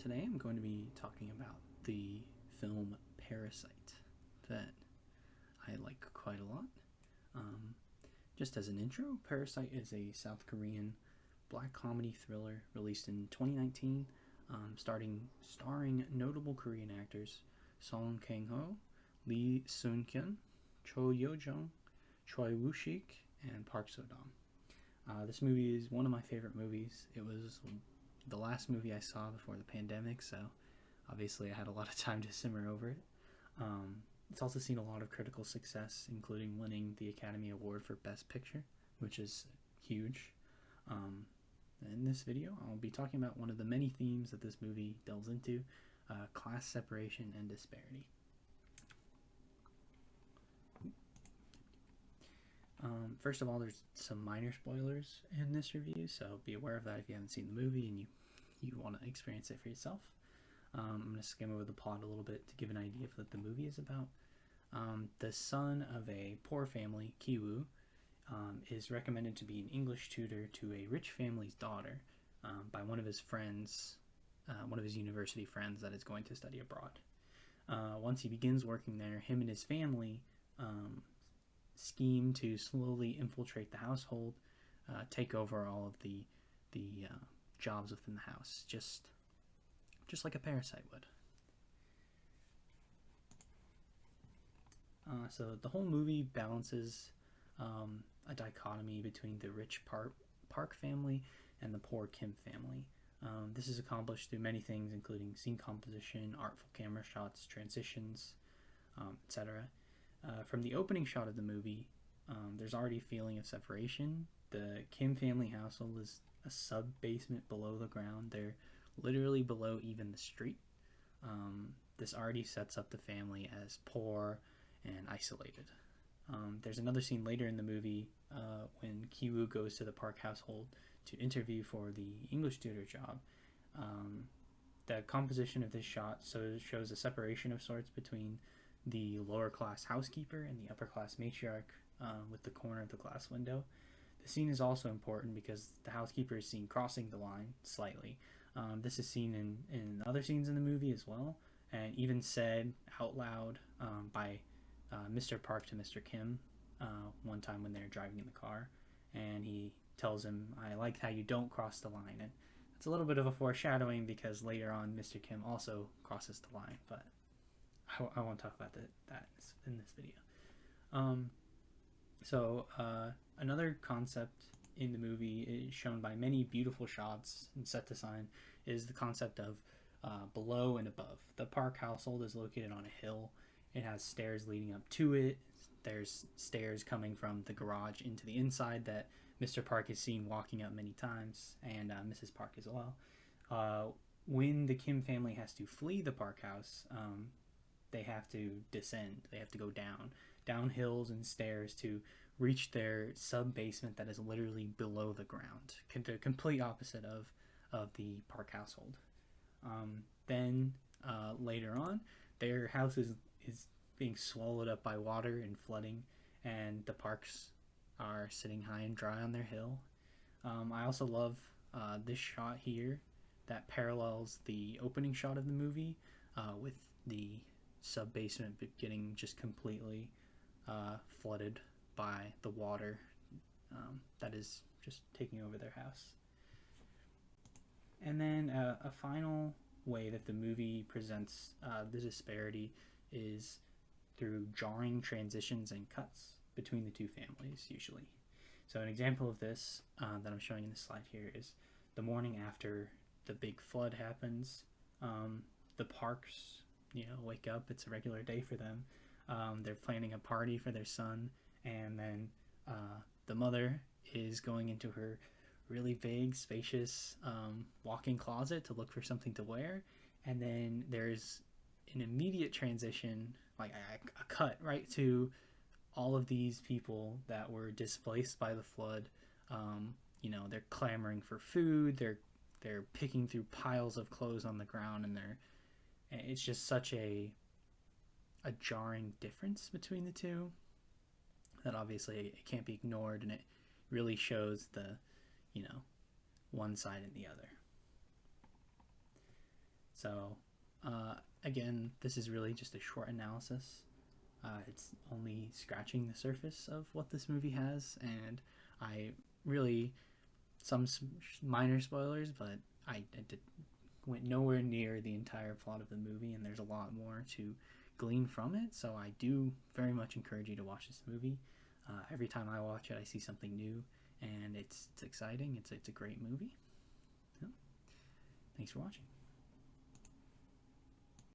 Today I'm going to be talking about the film Parasite that I like quite a lot. Um, just as an intro, Parasite is a South Korean black comedy thriller released in 2019, starring notable Korean actors Song Kang-ho, Lee Seung-kyun, Cho Yo-jung, Choi Woo-shik, and Park So-dam. This movie is one of my favorite movies. It was the last movie I saw before the pandemic, so obviously I had a lot of time to simmer over it. It's also seen a lot of critical success, including winning the Academy Award for Best Picture, which is huge. In this video, I'll be talking about one of the many themes that this movie delves into, class separation and disparity. First of all, there's some minor spoilers in this review, so be aware of that if you haven't seen the movie and you want to experience it for yourself. I'm going to skim over the plot a little bit to give an idea of what the movie is about. The son of a poor family, Kiwoo, is recommended to be an English tutor to a rich family's daughter by one of his friends, one of his university friends that is going to study abroad. Once he begins working there, him and his family scheme to slowly infiltrate the household, take over all of the jobs within the house, just like a parasite would. So the whole movie balances a dichotomy between the rich Park family and the poor Kim family. This is accomplished through many things, including scene composition, artful camera shots, transitions, etc. From the opening shot of the movie, there's already a feeling of separation. The Kim family household is a sub-basement below the ground. They're literally below even the street. This already sets up the family as poor and isolated. There's another scene later in the movie when Kiwoo goes to the Park household to interview for the English tutor job. The composition of this shot shows a separation of sorts between the lower class housekeeper and the upper class matriarch with the corner of the glass window. The scene is also important because the housekeeper is seen crossing the line slightly. This is seen in other scenes in the movie as well, and even said out loud by Mr. Park to Mr. Kim one time when they're driving in the car, and he tells him, "I like how you don't cross the line." And it's a little bit of a foreshadowing because later on Mr. Kim also crosses the line, but I won't talk about that in this video. Another concept in the movie is shown by many beautiful shots and set design is the concept of below and above. The Park household is located on a hill. It has stairs leading up to it. There's stairs coming from the garage into the inside that Mr. Park is seen walking up many times, and Mrs. Park as well. When the Kim family has to flee the Park house, they have to descend. They have to go down hills and stairs to reach their sub-basement that is literally below the ground. The complete opposite of the Park household. Then later on, their house is being swallowed up by water and flooding, and the Parks are sitting high and dry on their hill. I also love this shot here that parallels the opening shot of the movie with the sub-basement getting just completely flooded by the water that is just taking over their house. And then a final way that the movie presents the disparity is through jarring transitions and cuts between the two families, usually. So an example of this that I'm showing in this slide here is the morning after the big flood happens. The Parks, wake up. It's a regular day for them. They're planning a party for their son, and then the mother is going into her really big, spacious walk-in closet to look for something to wear, and then there's an immediate transition, like a cut right to all of these people that were displaced by the flood. They're clamoring for food. They're picking through piles of clothes on the ground, and it's just such a jarring difference between the two that obviously it can't be ignored, and it really shows the one side and the other. So, again, this is really just a short analysis. It's only scratching the surface of what this movie has, and I really some minor spoilers, but I went nowhere near the entire plot of the movie, and there's a lot more to glean from it. So I do very much encourage you to watch this movie. Every time I watch it, I see something new, and it's exciting. It's a great movie. Yeah. Thanks for watching.